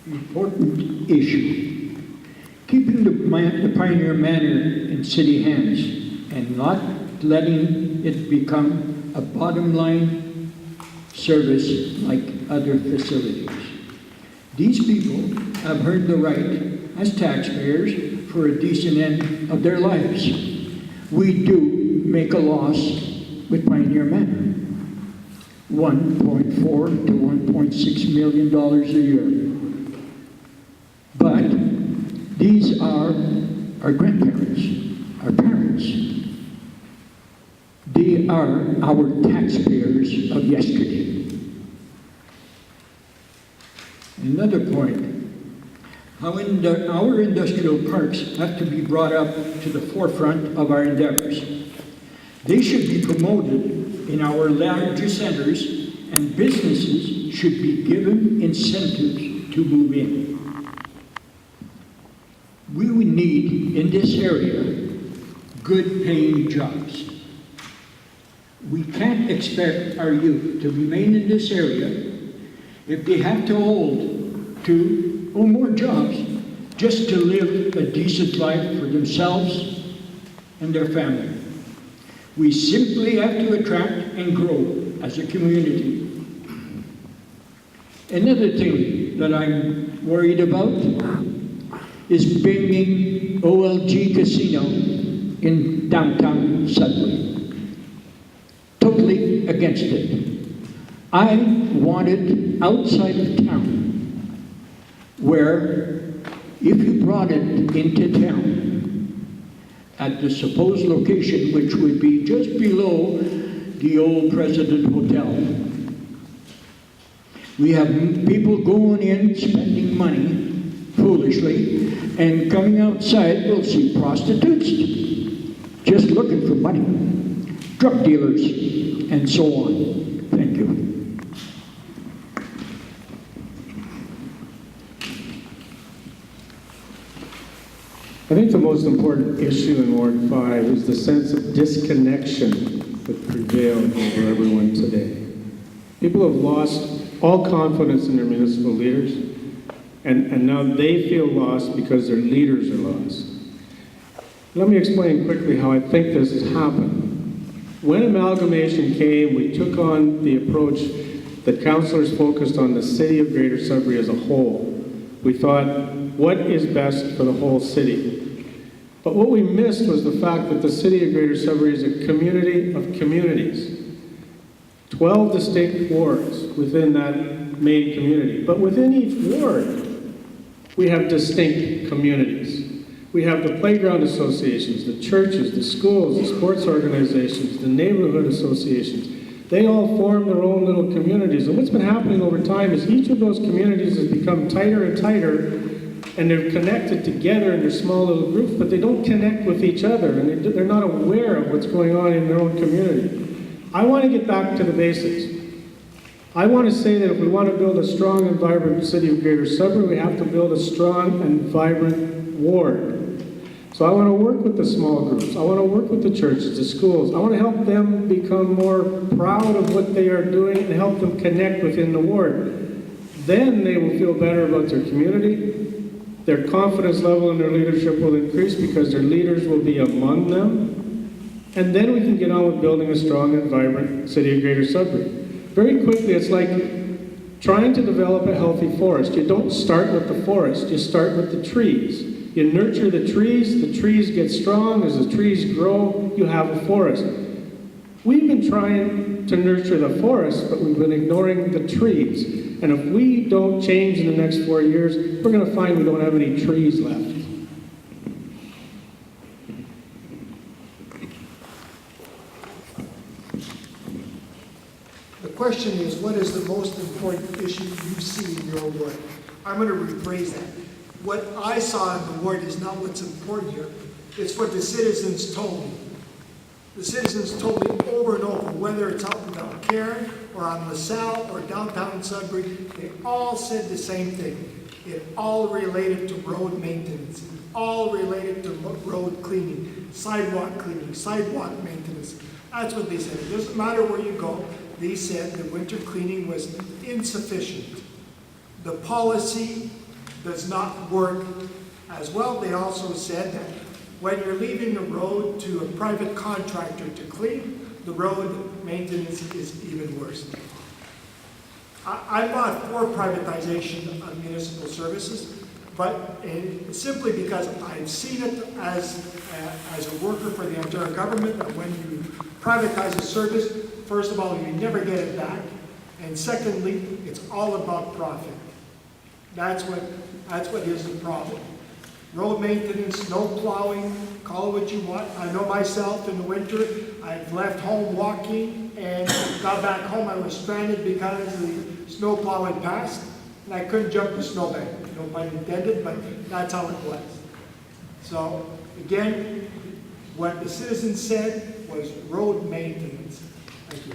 important issue. Keeping the Pioneer Manor in city hands and not letting it become a bottom line service like other facilities. These people have earned the right as taxpayers for a decent end of their lives. We do make a loss with Pioneer Manor. $1.4 to $1.6 million a year. But these are our grandparents, our parents. They are our taxpayers of yesterday. Another point, how our industrial parks have to be brought up to the forefront of our endeavors. They should be promoted in our larger centers, and businesses should be given incentives to move in. We would need, in this area, good paying jobs. We can't expect our youth to remain in this area if they have to hold 2 or more jobs just to live a decent life for themselves and their family. We simply have to attract and grow as a community. Another thing that I'm worried about is bringing OLG Casino in downtown Sudbury. Totally against it. I want it outside of town, where if you brought it into town, at the supposed location, which would be just below the old President Hotel. We have people going in, spending money foolishly, and coming outside, we'll see prostitutes just looking for money, drug dealers, and so on. Thank you. I think the most important issue in Ward 5 is the sense of disconnection that prevailed over everyone today. People have lost all confidence in their municipal leaders, and now they feel lost because their leaders are lost. Let me explain quickly how I think this has happened. When amalgamation came, we took on the approach that councillors focused on the city of Greater Sudbury as a whole. We thought, what is best for the whole city? But what we missed was the fact that the city of Greater Sudbury is a community of communities. 12 distinct wards within that main community. But within each ward, we have distinct communities. We have the playground associations, the churches, the schools, the sports organizations, the neighborhood associations. They all form their own little communities. And what's been happening over time is each of those communities has become tighter and tighter, and they're connected together in their small little groups, but they don't connect with each other, and they're not aware of what's going on in their own community. I want to get back to the basics. I want to say that if we want to build a strong and vibrant city of Greater Sudbury, we have to build a strong and vibrant ward. So I want to work with the small groups. I want to work with the churches, the schools. I want to help them become more proud of what they are doing and help them connect within the ward. Then they will feel better about their community. Their confidence level in their leadership will increase because their leaders will be among them. And then we can get on with building a strong and vibrant city of Greater Sudbury. Very quickly, it's like trying to develop a healthy forest. You don't start with the forest, you start with the trees. You nurture the trees get strong. As the trees grow, you have a forest. We've been trying to nurture the forest, but we've been ignoring the trees. And if we don't change in the next 4 years, we're going to find we don't have any trees left. The question is, what is the most important issue you see in your ward? I'm going to rephrase that. What I saw in the ward is not what's important here. It's what the citizens told me. The citizens told me over and over, whether it's out in Caron or on LaSalle or downtown Sudbury, they all said the same thing. It all related to road maintenance. It all related to road cleaning, sidewalk maintenance. That's what they said. It doesn't matter where you go. They said the winter cleaning was insufficient. The policy does not work as well. They also said that when you're leaving the road to a private contractor to clean, the road maintenance is even worse. I'm not for privatization of municipal services, but simply because I've seen it as a worker for the Ontario government, that when you privatize a service, first of all, you never get it back, and secondly, it's all about profit. That's what is the problem. Road maintenance, no plowing, call it what you want. I know myself in the winter, I've left home walking and got back home. I was stranded because the snow plow had passed and I couldn't jump the snowbank. No pun intended, but that's how it was. So again, what the citizens said was road maintenance. Thank you.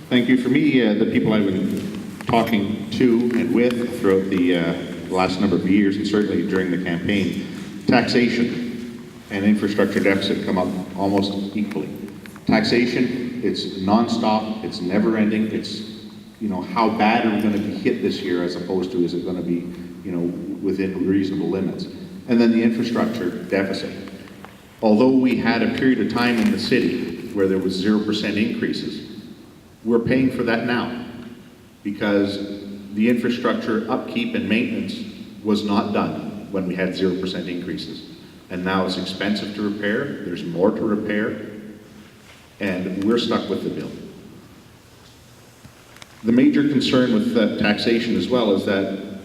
Thank you. For me, the people I've been talking to and with throughout the last number of years, and certainly during the campaign, taxation and infrastructure deficit come up almost equally. Taxation, it's nonstop, it's never ending, it's, you know, how bad are we going to be hit this year as opposed to is it going to be, you know, within reasonable limits. And then the infrastructure deficit. Although we had a period of time in the city where there was 0% increases, we're paying for that now because the infrastructure upkeep and maintenance was not done when we had 0% increases. And now it's expensive to repair, there's more to repair, and we're stuck with the bill. The major concern with taxation as well is that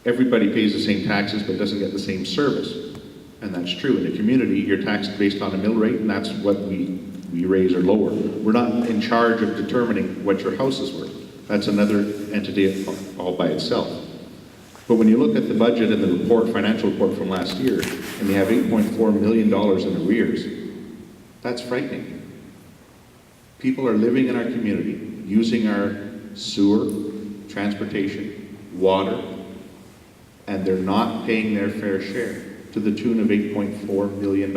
everybody pays the same taxes but doesn't get the same service. And that's true. In a community, you're taxed based on a mill rate, and that's what we raise or lower. We're not in charge of determining what your house is worth. That's another entity all by itself. But when you look at the budget and the report, financial report from last year, and you have $8.4 million in arrears, that's frightening. People are living in our community, using our sewer, transportation, water, and they're not paying their fair share to the tune of $8.4 million.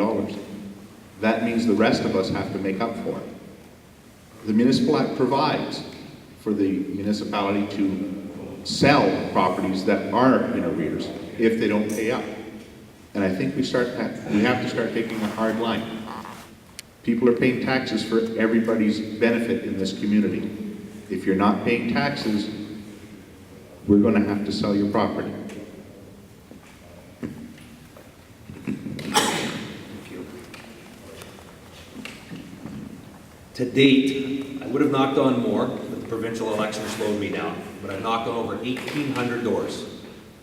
That means the rest of us have to make up for it. The Municipal Act provides for the municipality to sell properties that are in arrears if they don't pay up. And I think we have to start taking a hard line. People are paying taxes for everybody's benefit in this community. If you're not paying taxes, we're going to have to sell your property. To date, I would have knocked on more, but the provincial election slowed me down. But I've knocked on over 1,800 doors.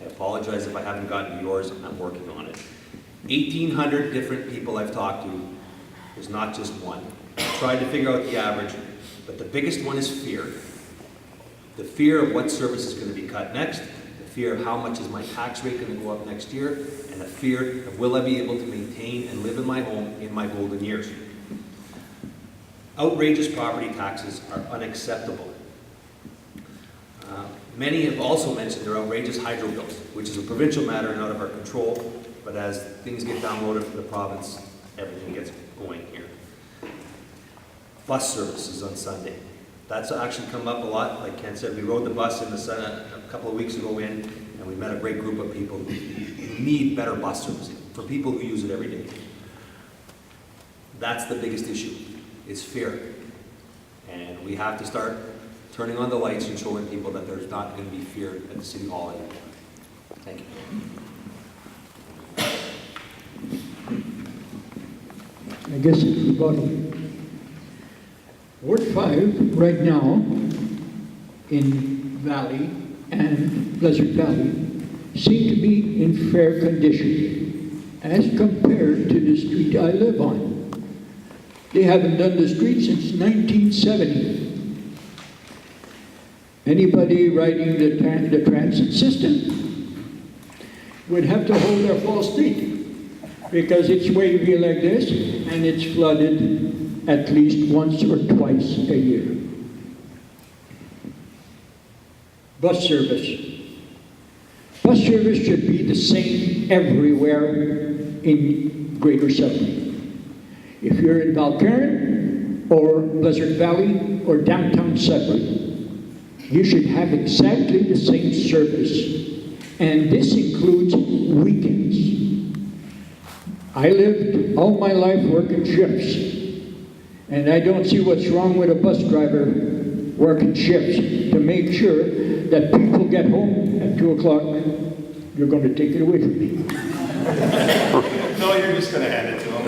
I apologize if I haven't gotten to yours, I'm working on it. 1,800 different people I've talked to. There's not just one. I tried to figure out the average, but the biggest one is fear. The fear of what service is going to be cut next, the fear of how much is my tax rate going to go up next year, and the fear of will I be able to maintain and live in my home in my golden years. Outrageous property taxes are unacceptable. Many have also mentioned their outrageous hydro bills, which is a provincial matter and out of our control, but as things get downloaded from the province, everything gets going here. Bus services on Sunday. That's actually come up a lot. Like Ken said, we rode the bus in the sun a couple of weeks ago and we met a great group of people who need better bus services for people who use it every day. That's the biggest issue. Is fear. And we have to start turning on the lights and showing people that there's not going to be fear at the City Hall anymore. Thank you. I guess it's about Ward 5 right now in Valley and Pleasant Valley seem to be in fair condition as compared to the street I live on. They haven't done the street since 1970. Anybody riding the transit system would have to hold their false teeth because it's wavy like this and it's flooded at least once or twice a year. Bus service. Bus service should be the same everywhere in Greater Sudbury. If you're in Valcaron, or Blizzard Valley, or downtown Sudbury, you should have exactly the same service. And this includes weekends. I lived all my life working shifts, and I don't see what's wrong with a bus driver working shifts to make sure that people get home at 2 o'clock. You're going to take it away from me. No, you're just going to hand it to him.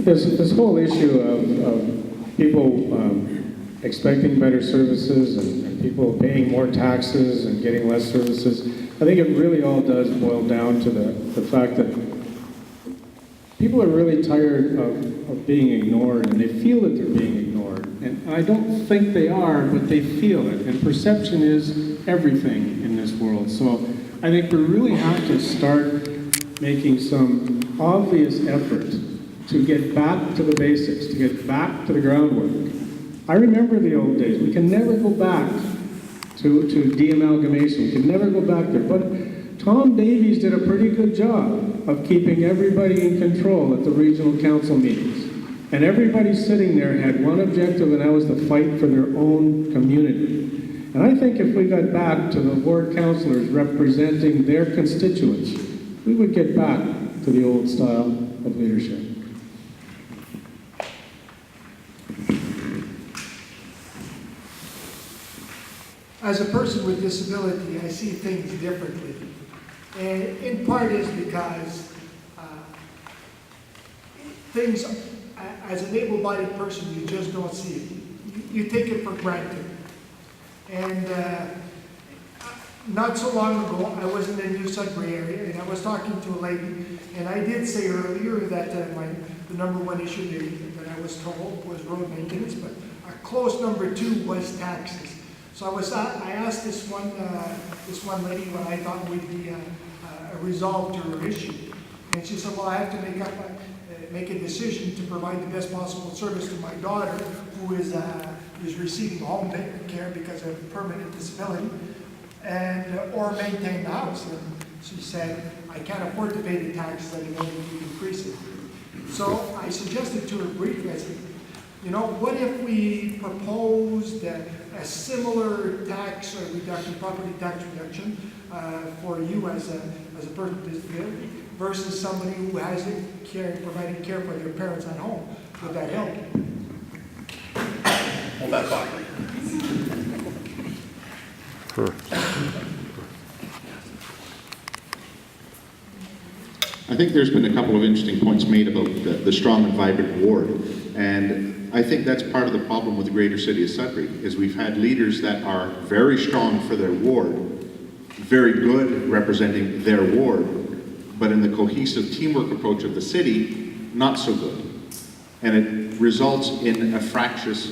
This whole issue of people expecting better services and people paying more taxes and getting less services, I think it really all does boil down to the fact that people are really tired of being ignored, and they feel that they're being ignored. And I don't think they are, but they feel it. And perception is everything in this world. So I think we really have to start making some obvious effort to get back to the basics, to get back to the groundwork. I remember the old days. We can never go back to de-amalgamation. We can never go back there. But Tom Davies did a pretty good job of keeping everybody in control at the regional council meetings. And everybody sitting there had one objective, and that was to fight for their own community. And I think if we got back to the ward councillors representing their constituents, we would get back to the old style of leadership. As a person with disability, I see things differently. And in part is because things, as an able-bodied person, you just don't see it. You take it for granted. And not so long ago, I was in the New Sudbury area, and I was talking to a lady, and I did say earlier that the number one issue that I was told was road maintenance, but a close number 2 was taxes. So I asked this one lady what I thought would be a resolve to her issue, and she said, "Well, I have to make a decision to provide the best possible service to my daughter, who is receiving home care because of permanent disability, and or maintain the house." And she said, "I can't afford to pay the taxes anymore to keep increasing." So I suggested to her briefly, I said, you know, what if we proposed a similar tax reduction, property tax reduction, for you as a person with disability versus somebody who has providing care for their parents at home? Would that help? Hold that thought. I think there's been a couple of interesting points made about the strong and vibrant ward, and I think that's part of the problem with the greater city of Sudbury, is we've had leaders that are very strong for their ward, very good representing their ward, but in the cohesive teamwork approach of the city, not so good. And it results in a fractious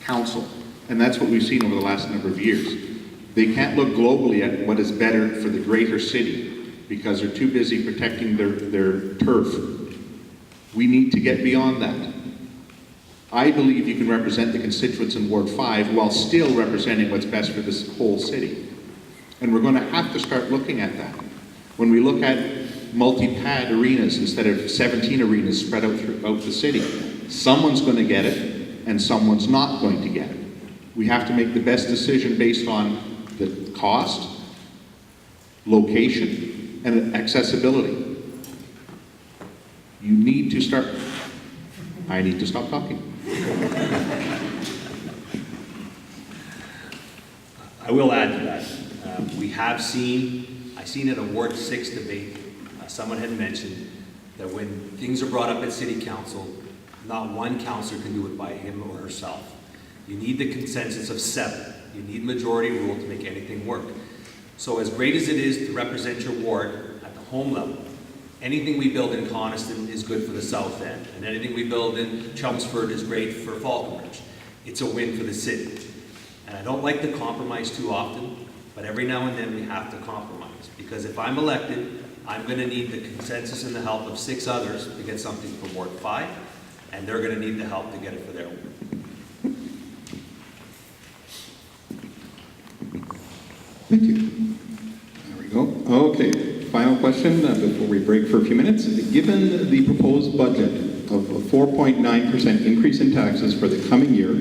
council, and that's what we've seen over the last number of years. They can't look globally at what is better for the greater city because they're too busy protecting their turf. We need to get beyond that. I believe you can represent the constituents in Ward 5 while still representing what's best for this whole city. And we're going to have to start looking at that. When we look at multi-pad arenas instead of 17 arenas spread out throughout the city, someone's going to get it and someone's not going to get it. We have to make the best decision based on the cost, location, and accessibility. You need to start. I need to stop talking. I will add to that. I've seen at a Ward 6 debate, someone had mentioned that when things are brought up at City Council, not one councillor can do it by him or herself. You need the consensus of 7. You need majority rule to make anything work. So as great as it is to represent your ward at the home level, anything we build in Coniston is good for the South End, and anything we build in Chelmsford is great for Falconbridge. It's a win for the city. And I don't like to compromise too often, but every now and then we have to compromise. Because if I'm elected, I'm going to need the consensus and the help of 6 others to get something for Ward 5, and they're going to need the help to get it for their ward. Thank you. There we go. Okay, final question before we break for a few minutes. Given the proposed budget of a 4.9% increase in taxes for the coming year,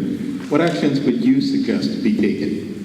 what actions would you suggest be taken?